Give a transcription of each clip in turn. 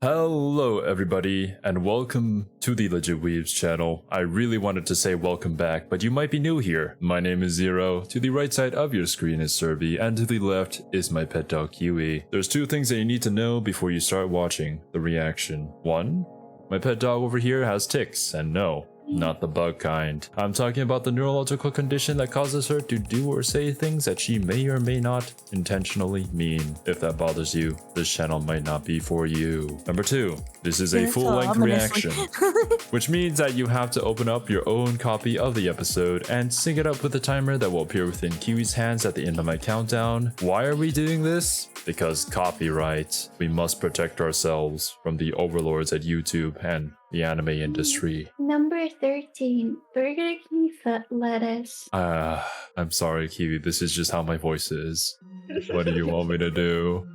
Hello everybody, and welcome to the Legit Weebs channel. I really wanted to say welcome back, but you might be new here. My name is Zero, to the right side of your screen is Serby, and to the left is my pet dog Kiwi. There's two things that you need to know before you start watching the reaction. One, my pet dog over here has tics, and no, not the bug kind. I'm talking about the neurological condition that causes her to do or say things that she may or may not intentionally mean. If that bothers you, this channel might not be for you. Number two, this is a full-length reaction, which means that you have to open up your own copy of the episode and sync it up with the timer that will appear within Kiwi's hands at the end of my countdown. Why are we doing this? Because copyright. We must protect ourselves from the overlords at YouTube and the anime industry. Number 13, Burger King lettuce. I'm sorry, Kiwi. This is just how my voice is. What do you want me to do?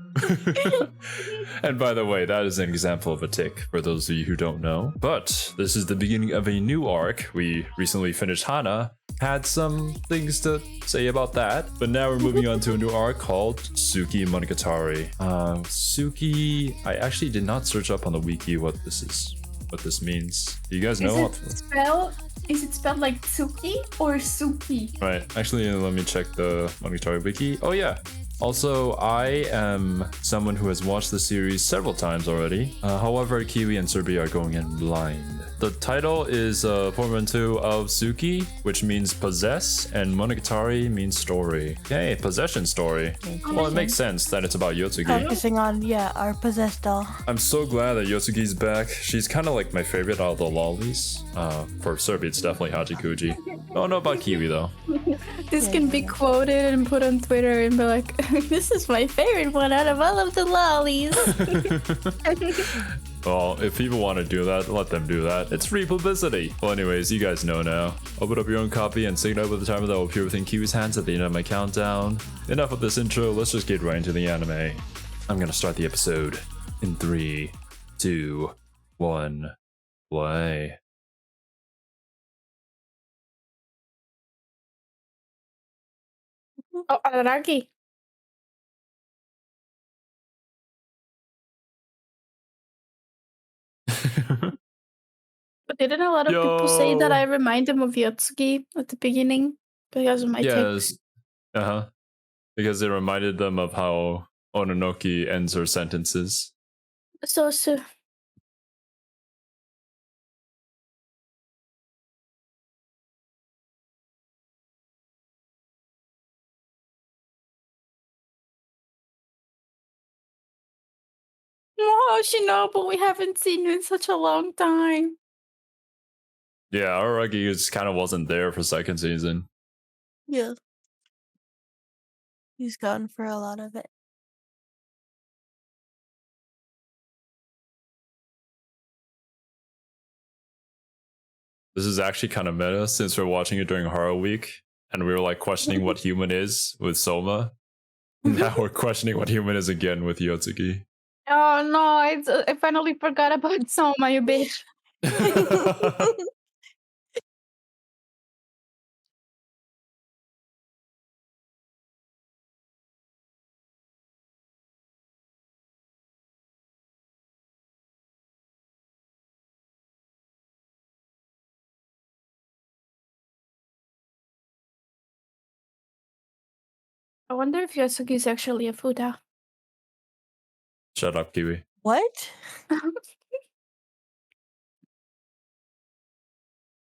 And by the way, that is an example of a tick for those of you who don't know. But this is the beginning of a new arc. We recently finished Hana, had some things to say about that, but now we're moving on to a new arc called Tsukimonogatari. Suki, I actually did not search up on the wiki what this means. Do you guys know? Is it spelled like Tsuki or Suki? Right, actually let me check the Monogatari wiki. Oh yeah. Also, I am someone who has watched the series several times already. However, Kiwi and Serby are going in blind. The title is a portmanteau of Suki, which means possess, and Monogatari means story. Okay, possession story. Well, it makes sense that it's about Yotsugi. Focusing on, our possessed doll. I'm so glad that Yotsugi's back. She's kind of like my favorite out of the lollies. For Serby, it's definitely Hachikuji. I don't know about Kiwi though. This can be quoted and put on Twitter and be like, this is my favorite one out of all of the lollies. Well, if people want to do that, let them do that. It's free publicity. Well, anyways, you guys know now. Open up your own copy and sync it up with the timer that will appear within Kiwi's hands at the end of my countdown. Enough of this intro, let's just get right into the anime. I'm gonna start the episode in 3, 2, 1, play. Oh, Araragi. But didn't a lot of people say that I remind them of Yotsugi at the beginning because of my tics? Yes. Because it reminded them of how Ononoki ends her sentences. So. Oh, Shinobu, we haven't seen you in such a long time. Yeah, Araragi just kind of wasn't there for second season. Yeah. He's gone for a lot of it. This is actually kind of meta since we're watching it during Horror Week and we were like questioning what human is with Soma. Now we're questioning what human is again with Yotsugi. Oh no, I finally forgot about Soma, you bitch. I wonder if Yotsugi is actually a Fuda. Shut up, Kiwi. What?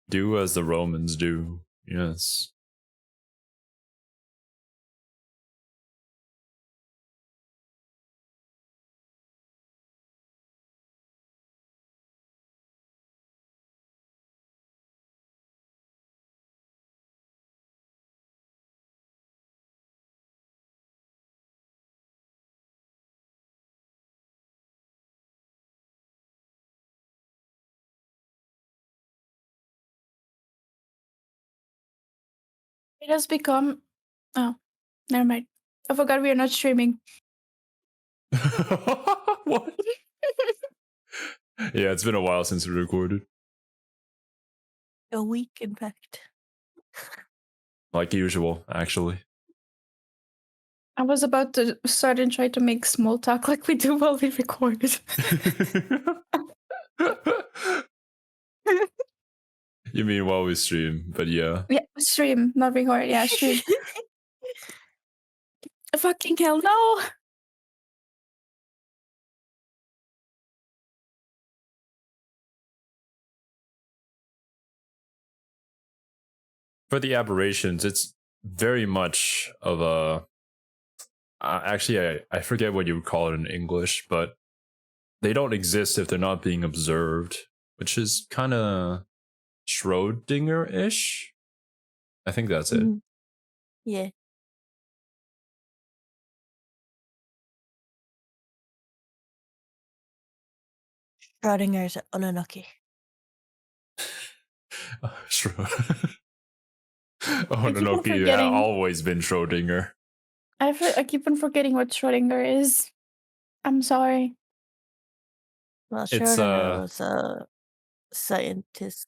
Do as the Romans do. Yes. It has become... Oh, never mind. I forgot we are not streaming. What? Yeah, it's been a while since we recorded. A week, in fact. Like usual, actually. I was about to start and try to make small talk like we do while we record. You mean while we stream, but yeah. Yeah, stream, not record. Yeah, stream. Fucking hell no! For the aberrations, it's very much of a. Actually, I forget what you would call it in English, but they don't exist if they're not being observed, which is kind of Schrodinger-ish. I think that's it. Mhm. Yeah. Schrodinger's Ononoki. Ononoki forgetting. always been Schrodinger. I keep on forgetting what Schrodinger is. I'm sorry. Well, It's, Schrodinger was a scientist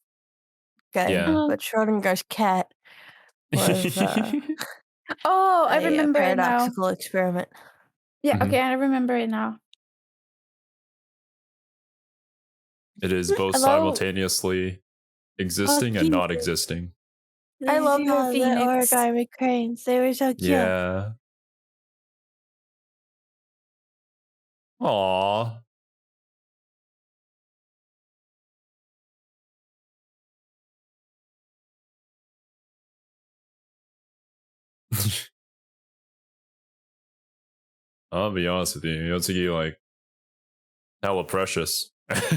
guy, Yeah. but Schrodinger's cat was Oh, I a remember it now. paradoxical experiment. Yeah, Mhm. okay, I remember it now. It is both Hello? simultaneously existing and not Jesus. existing. I love These your are the Phoenix. origami cranes. They were so cute. Yeah. Aww. I'll be honest with you, Yotsuki, like, hella precious.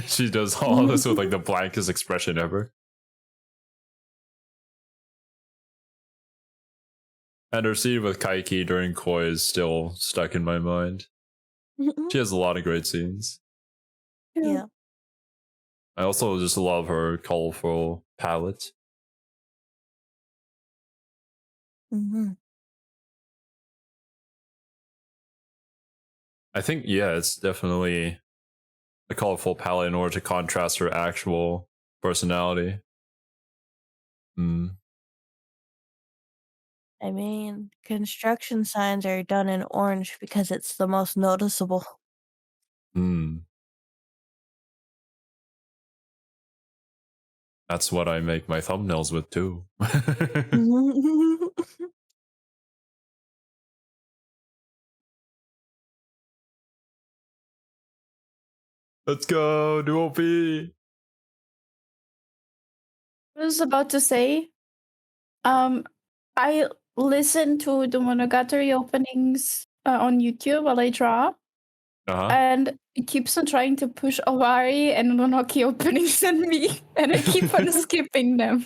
She does all this with like the blankest expression ever. And her scene with Kaiki during Koi is still stuck in my mind. She has a lot of great scenes. Yeah. I also just love her colorful palette. Mm-hmm. I think, yeah, it's definitely a colorful palette in order to contrast her actual personality. Mm. I mean, construction signs are done in orange because it's the most noticeable. Mm. That's what I make my thumbnails with too. Let's go, Duo P. I was about to say, I listen to the Monogatari openings on YouTube while I draw, and it keeps on trying to push Owari and Ononoki openings on me, and I keep on skipping them.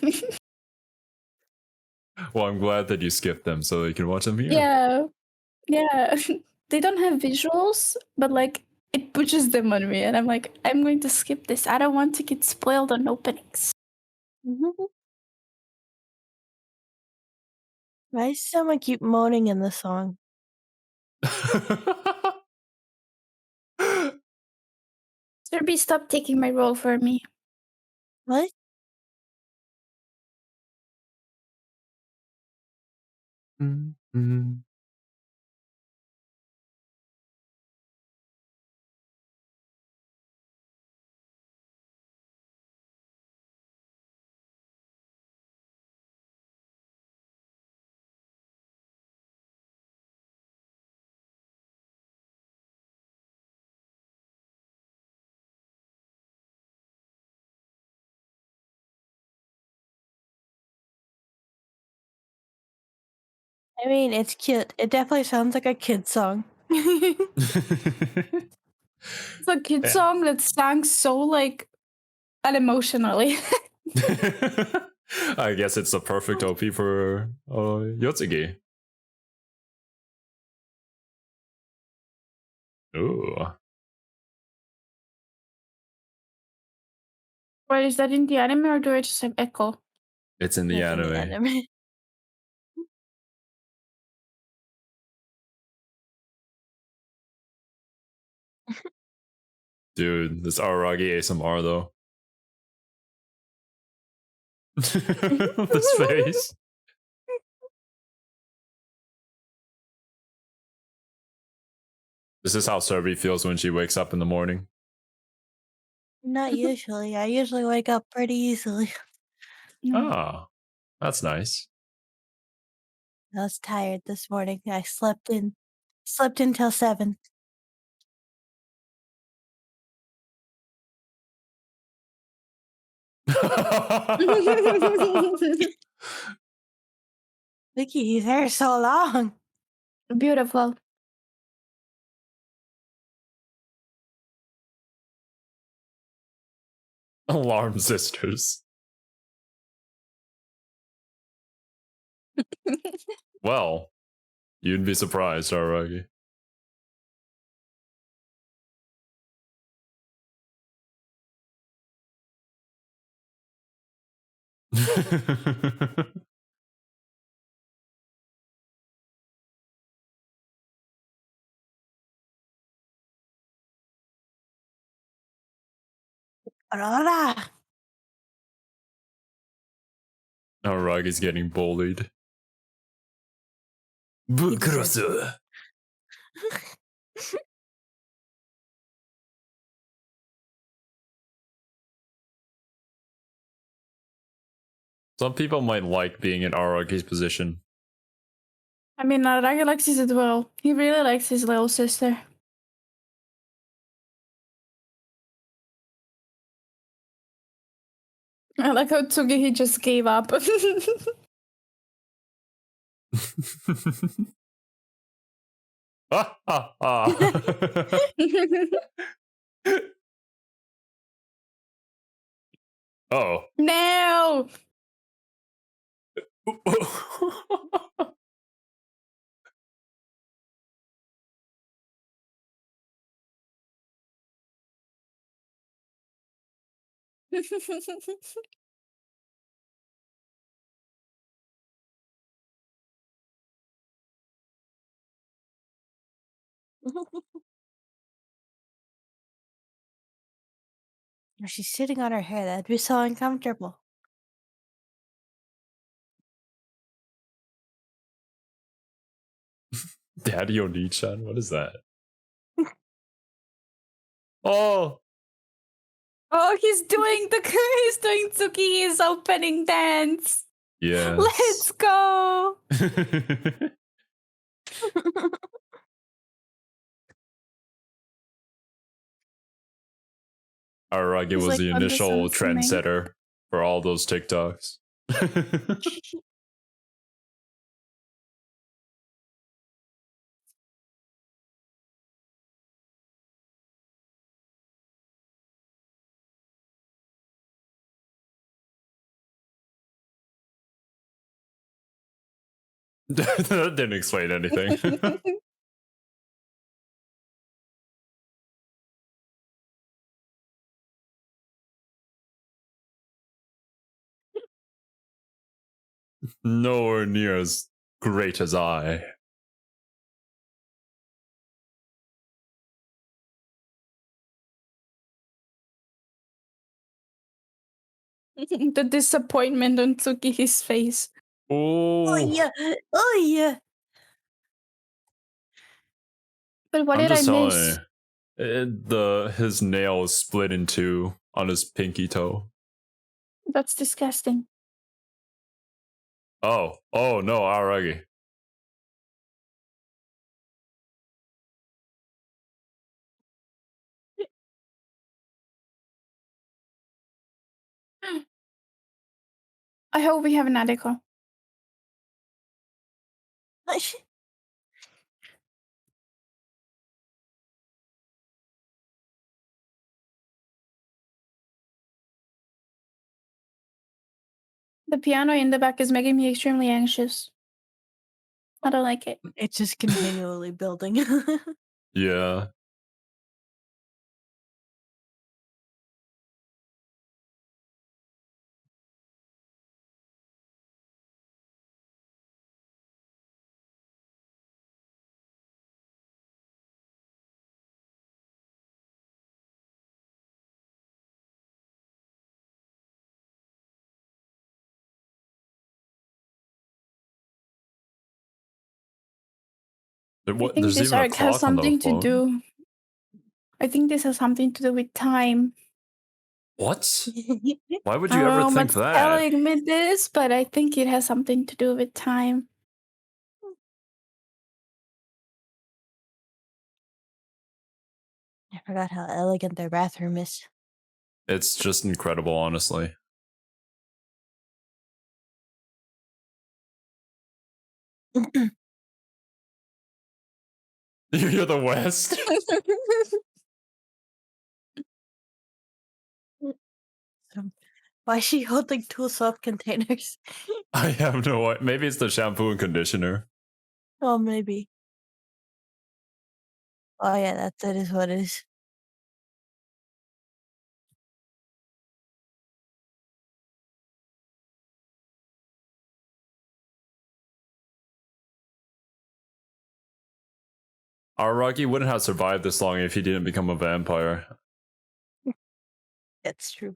Well, I'm glad that you skipped them so you can watch them here. Yeah. They don't have visuals, but like it pushes them on me, and I'm like, I'm going to skip this. I don't want to get spoiled on openings. Why does someone keep moaning in the song? Serby, stop taking my role for me. What? I mean, it's cute. It definitely sounds like a kid song. It's a kid song that sang so like unemotionally. I guess it's the perfect OP for Yotsugi. Ooh. Wait, is that in the anime or do I just have echo? It's in the That's in anime. the anime. Dude, this Araragi ASMR though. This face. This is how Serby feels when she wakes up in the morning. Not usually. I usually wake up pretty easily. Ah, that's nice. I was tired this morning. I slept until 7. Vicky, his hair is so long. Beautiful. Alarm sisters. Well, you'd be surprised, Araragi. Aurora. Araragi's getting bullied. Bukurasu. Some people might like being in Araragi's position. I mean, Araragi likes it as well. He really likes his little sister. I like how Tsugi he just gave up. Ah, ah, ah. Oh. No! If she's sitting on her hair, that'd be so uncomfortable. Daddy Oni-chan? What is that? Oh! Oh, he's doing Tsuki's opening dance. Yes. Let's go. Araragi was like the on the initial sun swimming. trendsetter for all those TikToks. That didn't explain anything. Nowhere near as great as I. The disappointment on Tsuki's face. Oh Oh, yeah. Oh yeah. But what I'm did I just miss? telling his nail is split in two on his pinky toe. That's disgusting. Oh no, Araragi. I hope we have an article. The piano in the back is making me extremely anxious. I don't like it. It's just continually building. Yeah. I think this arc has something to do. I think this has something to do with time. What? Why would you ever think that? Telling me this, but I think it has something to do with time. I forgot how elegant their bathroom is. It's just incredible, honestly. You're the West? Why is she holding 2 soap containers? I have no idea. Maybe it's the shampoo and conditioner. Oh, maybe. Oh yeah, that is what it is. Araragi wouldn't have survived this long if he didn't become a vampire. That's true.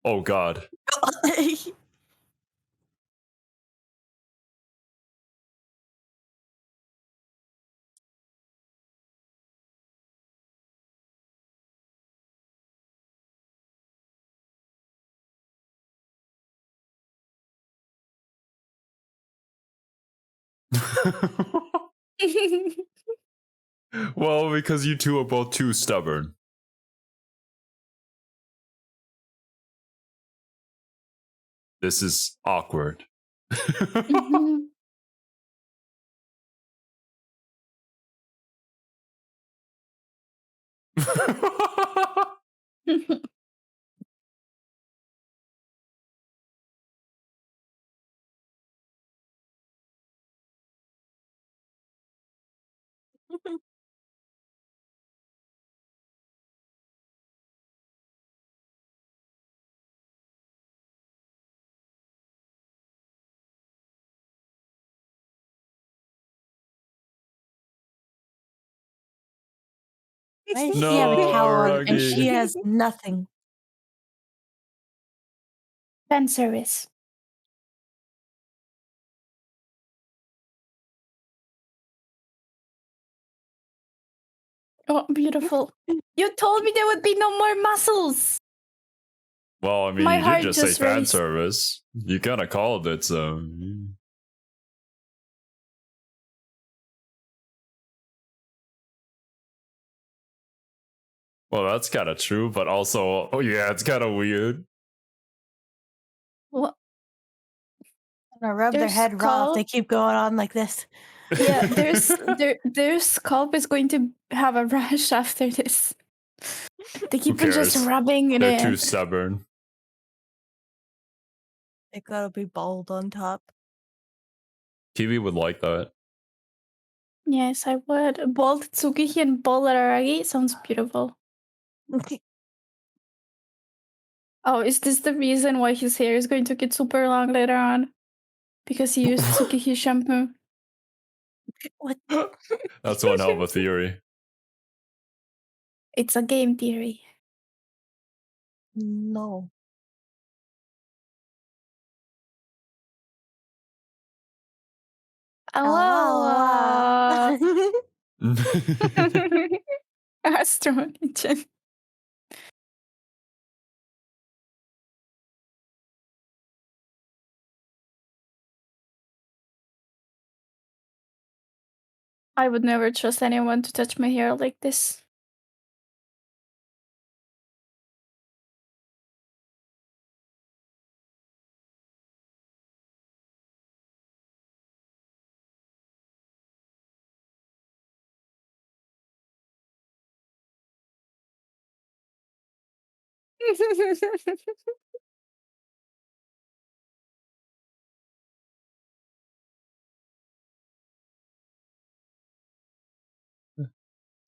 Oh god. Well, because you two are both too stubborn. This is awkward. Mhm. Why does No, she have a towel on and Araragi. she has nothing? Fan service. Oh, beautiful. You told me there would be no more muscles. Well, I mean, My you heart did just say just fan raced. service. You kind of called it, so. Well, that's kind of true, but also, oh yeah, it's kind of weird. What? I'm gonna rub their Their head raw if skull? they keep going on like this. Yeah, their scalp is going to have a rash after this. They keep on just cares? rubbing it They're too in. stubborn. They gotta be bald on top. Kiwi would like that. Yes, I would. Bald Tsukihi and bald Araragi sounds beautiful. Oh, is this the reason why his hair is going to get super long later on? Because he used Tsukihi shampoo. What? That's one hell of a theory. It's a game theory. No. Awawa. Astro Agent. I would never trust anyone to touch my hair like this.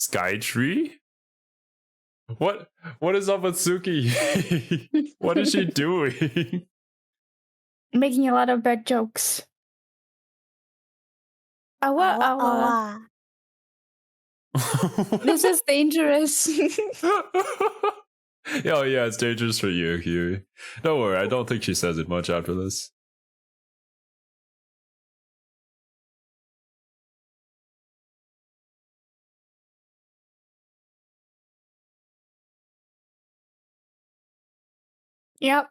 Skytree? What is up with Suki? What is she doing? Making a lot of bad jokes. Awa, awa. This is dangerous. Oh yeah, it's dangerous for you, Huey. Don't worry, I don't think she says it much after this. Yep.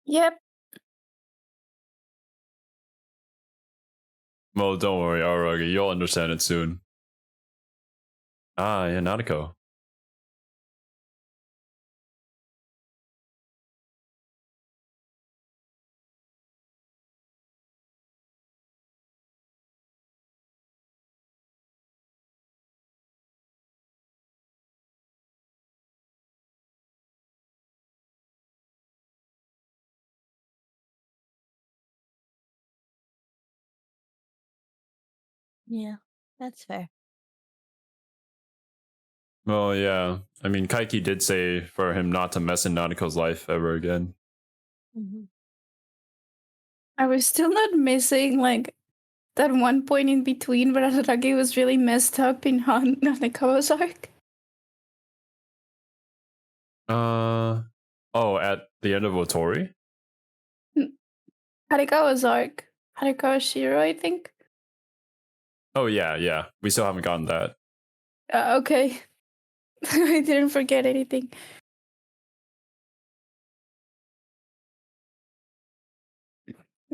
Yep. Well, don't worry, Araragi, you'll understand it soon. Ah, yeah, Nanako. Yeah, that's fair. Well, yeah. I mean, Kaiki did say for him not to mess in Nanako's life ever again. I was still not missing like that one point in between where Araragi was really messed up in Hanekawa's arc. Oh, at the end of Otori? Harikawa's arc. Harikawa Shiro, I think. Oh yeah. We still haven't gotten that. Okay. I didn't forget anything.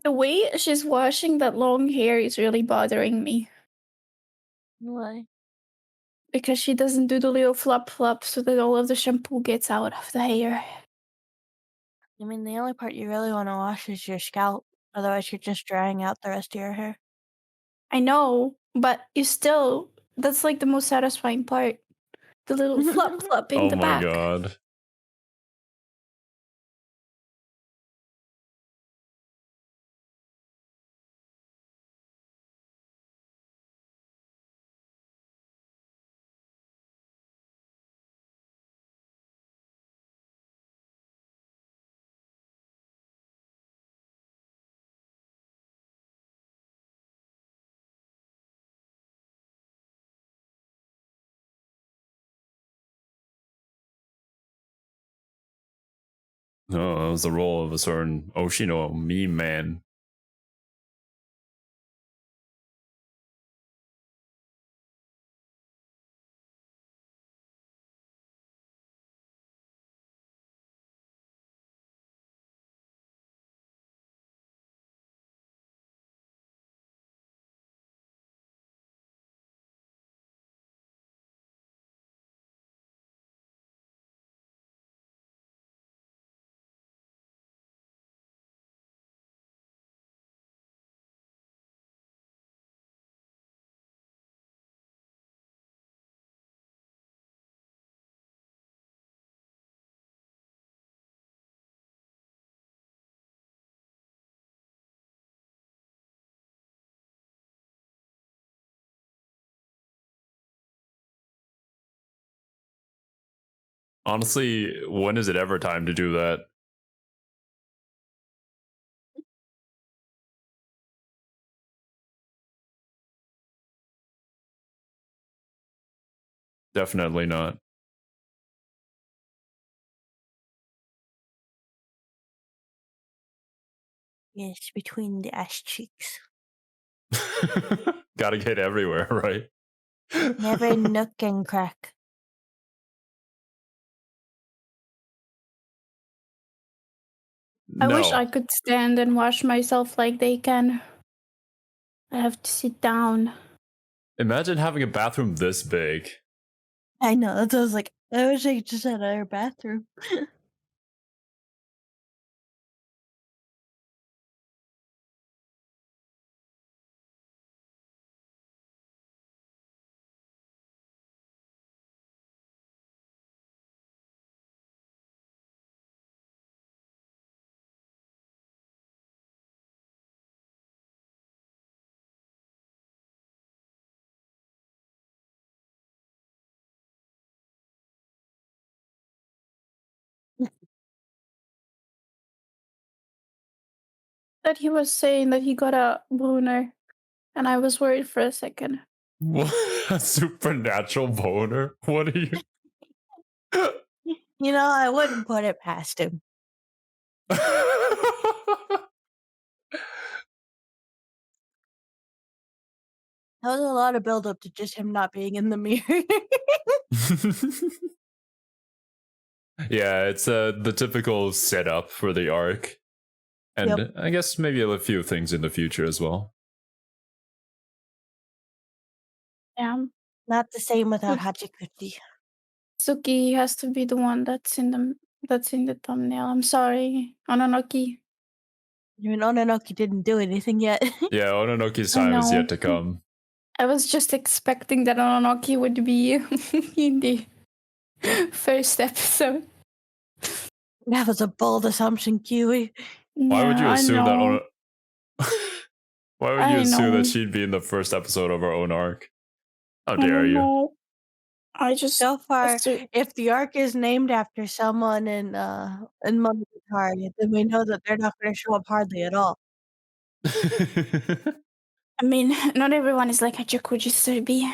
The way she's washing that long hair is really bothering me. Why? Because she doesn't do the little flop flop so that all of the shampoo gets out of the hair. I mean, the only part you really want to wash is your scalp. Otherwise, you're just drying out the rest of your hair. I know, but you still, that's like the most satisfying part. The little flop flop in Oh the my back. god. No, that was the role of a certain Oshino meme man. Honestly, when is it ever time to do that? Definitely not. Yes, between the ass cheeks. Gotta get everywhere, right? Never nook and crack. I wish I No. could stand and wash myself like they can. I have to sit down. Imagine having a bathroom this big. I know, that's what I was like, I wish I just had our bathroom. that he was saying that he got a boner, and I was worried for a second. What? A supernatural boner? What are you? You know, I wouldn't put it past him. That was a lot of build up to just him not being in the mirror. Yeah, it's the typical setup for the arc. And Yep. I guess maybe a few things in the future as well. Yeah. Not the same without But- Hachikuchi. Suki has to be the one that's in the thumbnail. I'm sorry, Ononoki. I mean, Ononoki didn't do anything yet. Yeah, Ononoki's I time is know. yet to come. I was just expecting that Ononoki would be in the first episode. That was a bold assumption, Kiwi. Why would you Yeah, assume I know. that Why would you I assume know. that she'd be in the first episode of her own arc? How I dare don't you? know. I just So far, assu- if the arc is named after someone in Monogatari, then we know that they're not going to show up hardly at all. I mean, not everyone is like Hachikuji Surbi.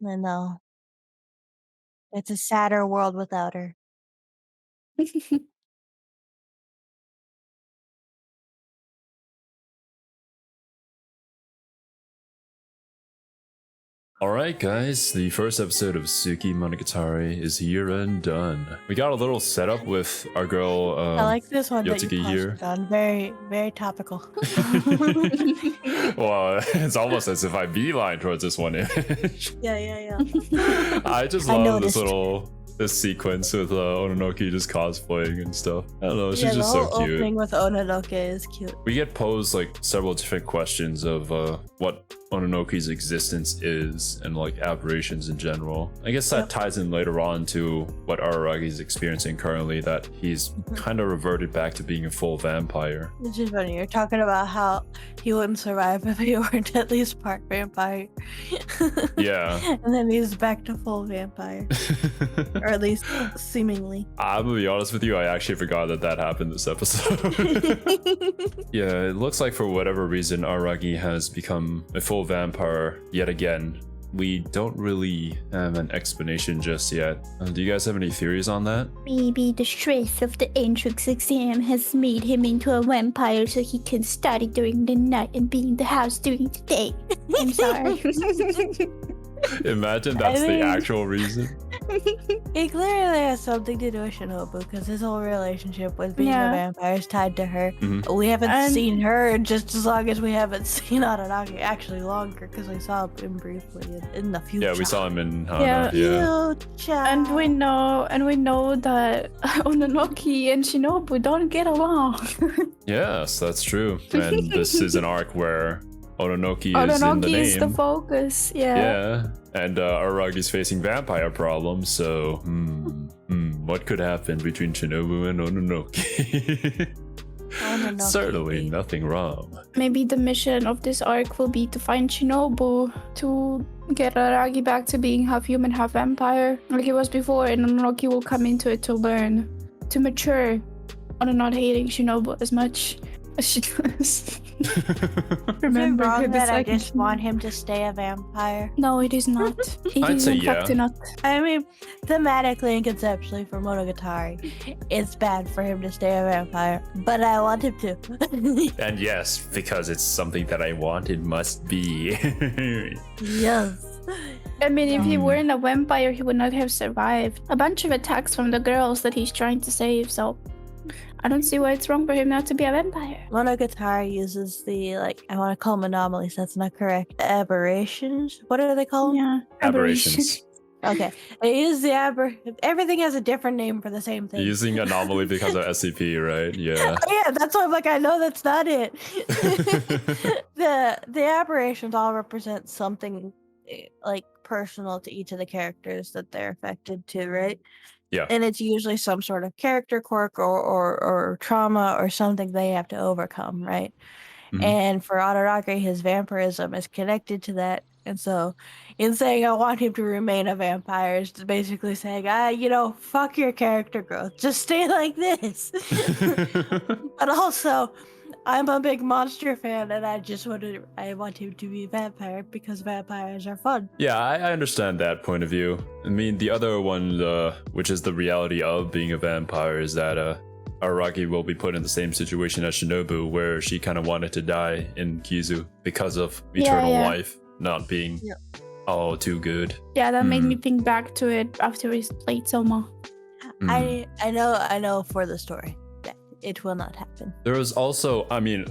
I know. It's a sadder world without her. Alright guys, the first episode of Tsukimonogatari is here and done. We got a little setup with our girl I like this one that Yotsuki you here. posted on. Very, very topical. Well, it's almost as if I beeline towards this one image. Yeah. I just I love this noticed. this sequence with Ononoki just cosplaying and stuff. I don't know, she's Yeah, the just whole so cute. opening with Ononoki is cute. We get posed like several different questions of what Ononoki's existence is and like aberrations in general. I guess that Yep. ties in later on to what Araragi is experiencing currently, that he's kind of reverted back to being a full vampire. Which is funny. You're talking about how he wouldn't survive if he weren't at least part vampire. Yeah. And then he's back to full vampire. Or at least seemingly. I'm gonna be honest with you, I actually forgot that happened this episode. Yeah, it looks like for whatever reason Araragi has become a full vampire yet again. We don't really have an explanation just yet. Do you guys have any theories on that? Maybe the stress of the entrance exam has made him into a vampire so he can study during the night and be in the house during the day. I'm sorry. Imagine that's the actual reason. It clearly has something to do with Shinobu because his whole relationship with being Yeah. a vampire is tied to her. Mhm. We haven't And- seen her just as long as we haven't seen Araragi. Actually, longer because we saw him briefly in the future. Yeah, we saw him in Yeah. Hana. Yeah. Future. and we know that Ononoki and Shinobu don't get along. Yes, that's true. And this is an arc where Ononoki is in the Ononoki is the name. focus. Yeah. Yeah, and Aragi's facing vampire problems, so what could happen between Shinobu and Ononoki? Ononoki. Certainly nothing wrong. Maybe the mission of this arc will be to find Shinobu to get Araragi back to being half human, half vampire, like he was before, and Ononoki will come into it to learn, to mature, on not hating Shinobu as much as she does. Is it Remember wrong her that I second- just want him to stay a vampire? No, it is not. It I'd is say in fact yeah. not. I mean, thematically and conceptually for Monogatari, it's bad for him to stay a vampire, but I want him to. And yes, because it's something that I want, it must be. Yes. I mean, if he Um. weren't a vampire, he would not have survived a bunch of attacks from the girls that he's trying to save, so I don't see why it's wrong for him not to be a vampire. Monogatari uses the, I want to call them anomalies, that's not correct. Aberrations? What do they call them? Yeah. Aberrations. Okay. They use the everything has a different name for the same thing. Using anomaly because of SCP, right? Yeah. Oh, yeah, that's why I'm like, I know that's not it. the aberrations all represent something personal to each of the characters that they're affected to, right? Yeah. And it's usually some sort of character quirk or trauma or something they have to overcome, right? Mhm. And for Araragi, his vampirism is connected to that And so, in saying I want him to remain a vampire, is basically saying, fuck your character growth. Just stay like this. But also, I'm a big monster fan, and I want him to be a vampire because vampires are fun. Yeah, I understand that point of view. I mean, the other one, which is the reality of being a vampire, is that Araragi will be put in the same situation as Shinobu, where she kind of wanted to die in Kizu because of eternal life not being too good. Yeah, that made me think back to it after we played Soma. I know for the story that it will not happen. There was also, I mean,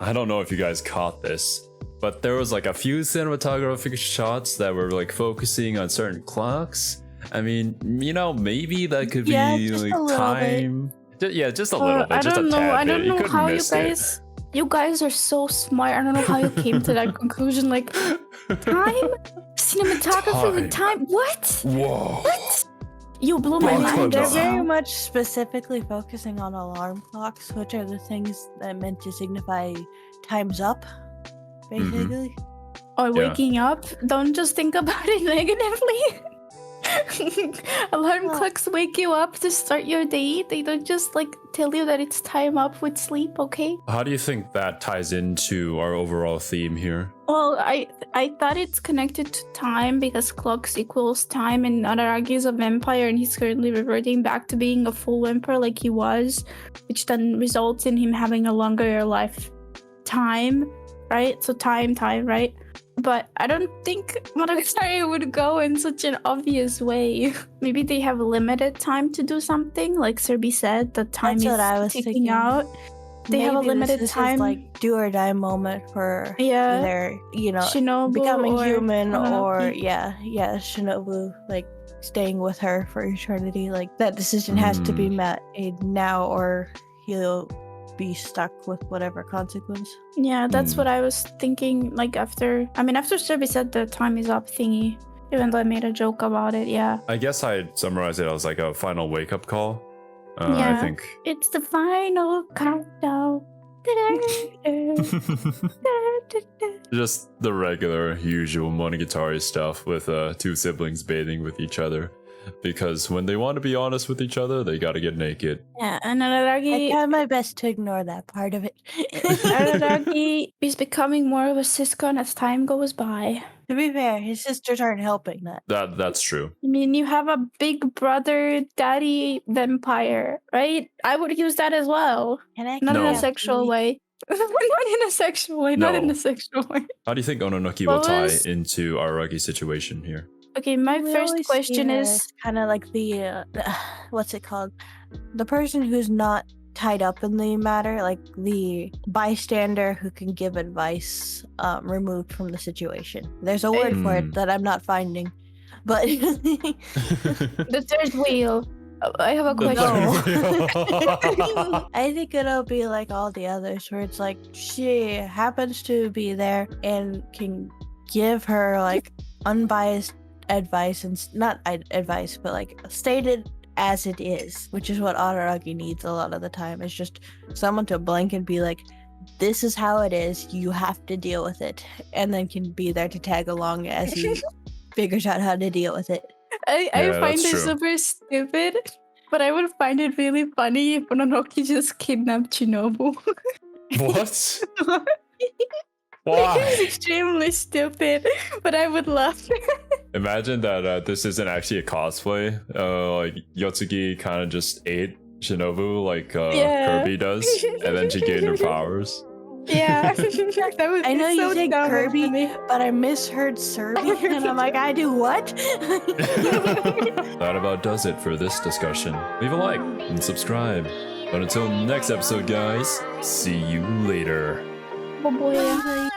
I don't know if you guys caught this, but there was like a few cinematographic shots that were like focusing on certain clocks. I mean, maybe that could be like time. Just a little bit. I just don't a know. tad I don't bit. know You how couldn't you guys are so smart. I don't know how you came to that conclusion. Like, time, cinematography with time. What? Whoa. What? You blew my mind. They're very much specifically focusing on alarm clocks, which are the things that are meant to signify time's up, basically. Or waking up. Don't just think about it negatively. Alarm clocks wake you up to start your day. They don't just like tell you that it's time up with sleep, okay? How do you think that ties into our overall theme here? Well, I thought it's connected to time because clocks equals time, and Araragi is a vampire and he's currently reverting back to being a full vampire like he was, which then results in him having a longer lifetime, right? So time, right? But I don't think Monogatari would go in such an obvious way. Maybe they have limited time to do something, like Serbi said, the time is ticking out. They have a limited time. Is like do or die moment for either, Shinobu becoming or human Ononoki. or Shinobu like staying with her for eternity. Like that decision has to be made now or he'll be stuck with whatever consequence. Yeah, that's what I was thinking. Like after Serbi said the time is up thingy, even though I made a joke about it. Yeah. I guess I'd summarize it as like a final wake-up call. Yeah. I think It's the final countdown. just the regular, usual Monogatari stuff with two siblings bathing with each other. Because when they want to be honest with each other, they gotta get naked. Yeah, and Araragi... I try my best to ignore that part of it. Araragi is becoming more of a siscon as time goes by. To be fair, his sisters aren't helping that. That's true. I mean, you have a big brother, daddy vampire, right? I would use that as well. Not in a sexual way. Not in a sexual way. No. Not in a sexual way. How do you think Ononoki will tie into Araragi's situation here? Okay, my first question is kind of like the what's it called? The person who's not tied up in the matter, like the bystander who can give advice, removed from the situation. There's a word for it that I'm not finding, but the third wheel. I have a question. I think it'll be like all the others, where it's like she happens to be there and can give her like unbiased advice, and not advice, but like stated as it is, which is what Araragi needs a lot of the time. It's just someone to blink and be like, this is how it is, you have to deal with it, and then can be there to tag along as he figures out how to deal with it. I find it super stupid, but I would find it really funny if Ononoki just kidnapped Shinobu. What? Why? It's extremely stupid, but I would love it. Imagine that this isn't actually a cosplay. Like Yotsuki kind of just ate Shinobu like Kirby does, and then she gained her powers. Yeah, that would I know so you said dumb Kirby, of me. but I misheard Serbi, and I'm like, I do what? That about does it for this discussion. Leave a like and subscribe. But until next episode, guys, see you later. Oh boy.